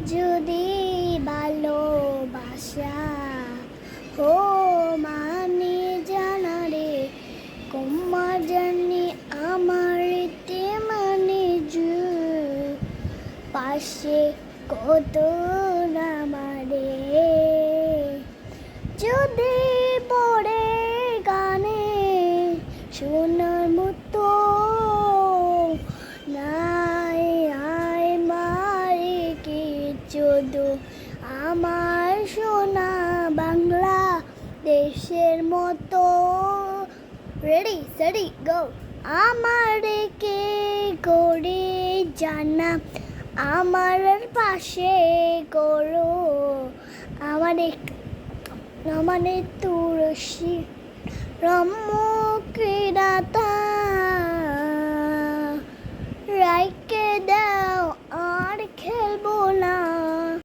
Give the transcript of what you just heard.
যদি ভালোবাসা ও মানে জানারে কম্মা জানি আমার তে মানে জু পাশে কত নামারে যদি পড়ে গানে শোনার মতো নাই আয় মারে কি চোদো আমার সোনা বাংলা দেশের মতো রেডি সেডি গো আমার কে করে জানা আমার পাশে করো আমাদের তুলসী রম্য